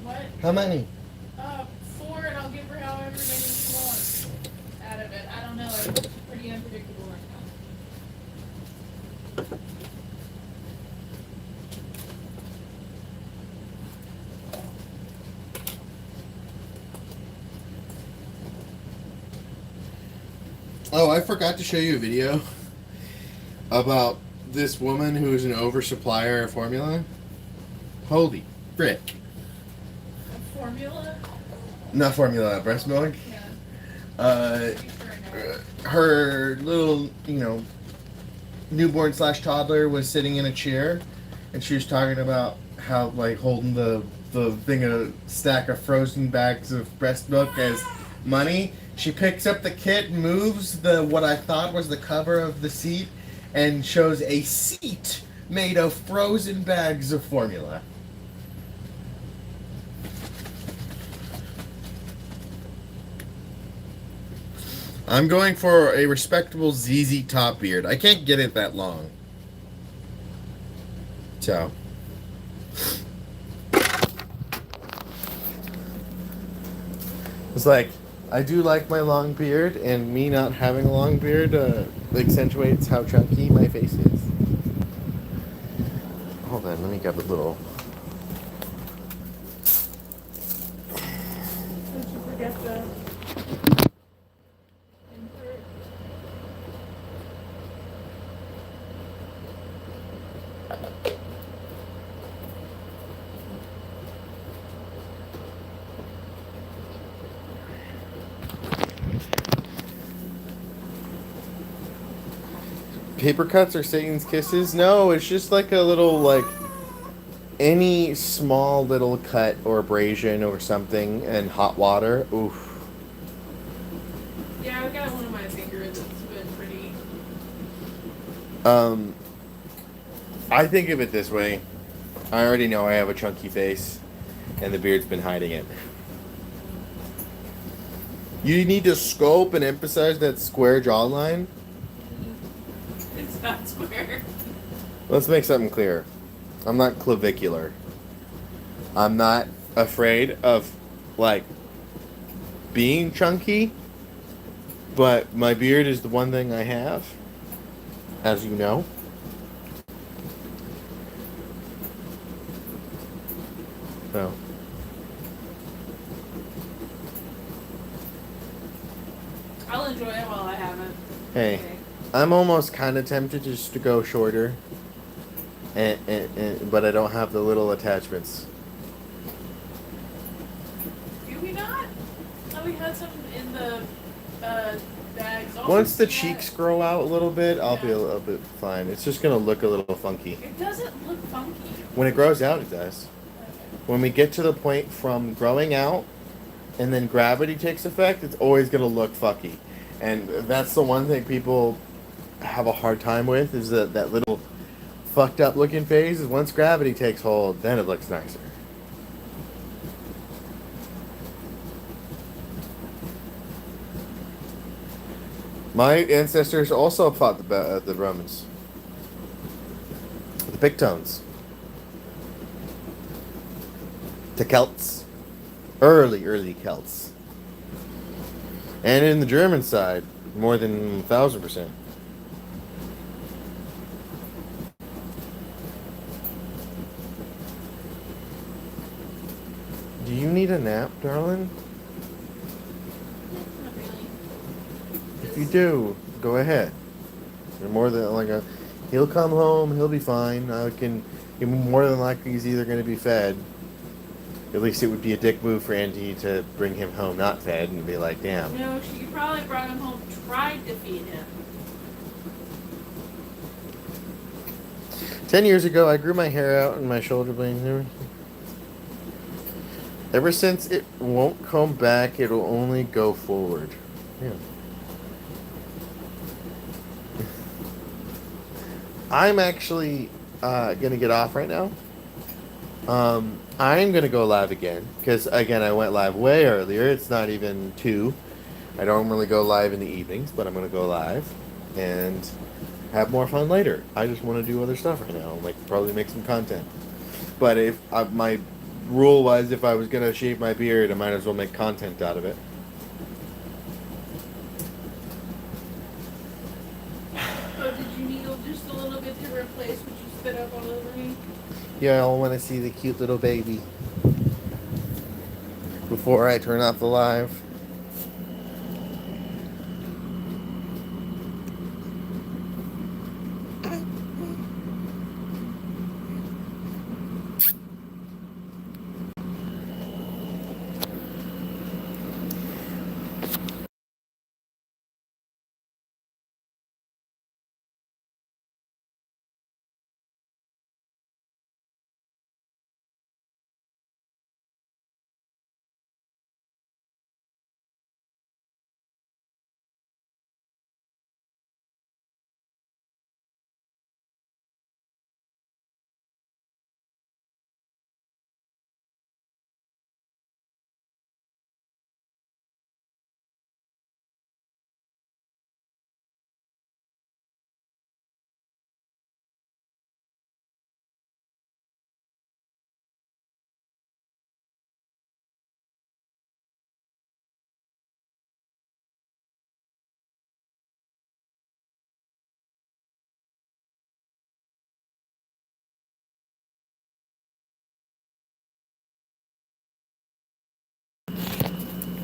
Speaker 2: What?
Speaker 1: How many?
Speaker 2: 4, and I'll give her however many she wants out of it. I don't know. It's pretty unpredictable right now.
Speaker 1: Oh, I forgot to show you a video about this woman who is an oversupplier of formula. Holy frick.
Speaker 2: A formula?
Speaker 1: Not formula, breast milk.
Speaker 2: Yeah.
Speaker 1: Her little, newborn / toddler was sitting in a chair, and she was talking about how, like, holding the thing, a stack of frozen bags of breast milk as money. She picks up the kit, moves what I thought was the cover of the seat, and shows a seat made of frozen bags of formula. I'm going for a respectable ZZ Top beard. I can't get it that long. So. It's like, I do like my long beard, and me not having a long beard accentuates how chunky my face is. Hold on, let me grab a little.
Speaker 2: Did you forget the insert?
Speaker 1: Paper cuts are Satan's kisses? No, it's just like a little, like, any small little cut or abrasion or something in hot water. Oof.
Speaker 2: Yeah, I've got one of my fingers that's been pretty.
Speaker 1: I think of it this way. I already know I have a chunky face, and the beard's been hiding it. You need to scope and emphasize that square jawline.
Speaker 2: It's not square.
Speaker 1: Let's make something clear. I'm not clavicular. I'm not afraid of, like, being chunky, but my beard is the one thing I have, as you know. So.
Speaker 2: I'll enjoy it while I have it.
Speaker 1: Hey,
Speaker 2: Okay.
Speaker 1: I'm almost kind of tempted just to go shorter, but I don't have the little attachments.
Speaker 2: Do we not? Oh, we had some in the bags. Also
Speaker 1: Once the
Speaker 2: see
Speaker 1: cheeks
Speaker 2: that?
Speaker 1: grow out a little bit, I'll be
Speaker 2: Yeah.
Speaker 1: a little bit fine. It's just gonna look a little funky.
Speaker 2: It doesn't look funky.
Speaker 1: When it grows out, it does. When we get to the point from growing out and then gravity takes effect, it's always gonna look fucky. And that's the one thing people have a hard time with is that little fucked up looking phase. Is once gravity takes hold, then it looks nicer. My ancestors also fought the Romans, the Pictones, the Celts, early Celts, and in the German side, more than 1,000%. Do you need a nap, darling?
Speaker 2: Not really.
Speaker 1: If you do, go ahead. You're more than like a. He'll come home. He'll be fine. I can. More than likely, he's either going to be fed. At least it would be a dick move for Andy to bring him home not fed and be like, damn.
Speaker 2: No, she probably brought him home, tried to feed him.
Speaker 1: 10 years ago, I grew my hair out and my shoulder blades. Ever since it won't come back, it'll only go forward. Yeah. I'm actually gonna get off right now. I'm gonna go live again because again I went live way earlier. It's not even 2. I don't normally go live in the evenings, but I'm gonna go live and have more fun later. I just want to do other stuff right now, like probably make some content. But if my rule was if I was gonna shave my beard, I might as well make content out of it.
Speaker 2: Oh, did you needle just a little bit to replace what you spit up all over me?
Speaker 1: Yeah, I want to see the cute little baby before I turn off the live.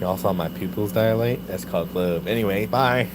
Speaker 1: Y'all saw my pupils dilate? That's called love. Anyway, bye.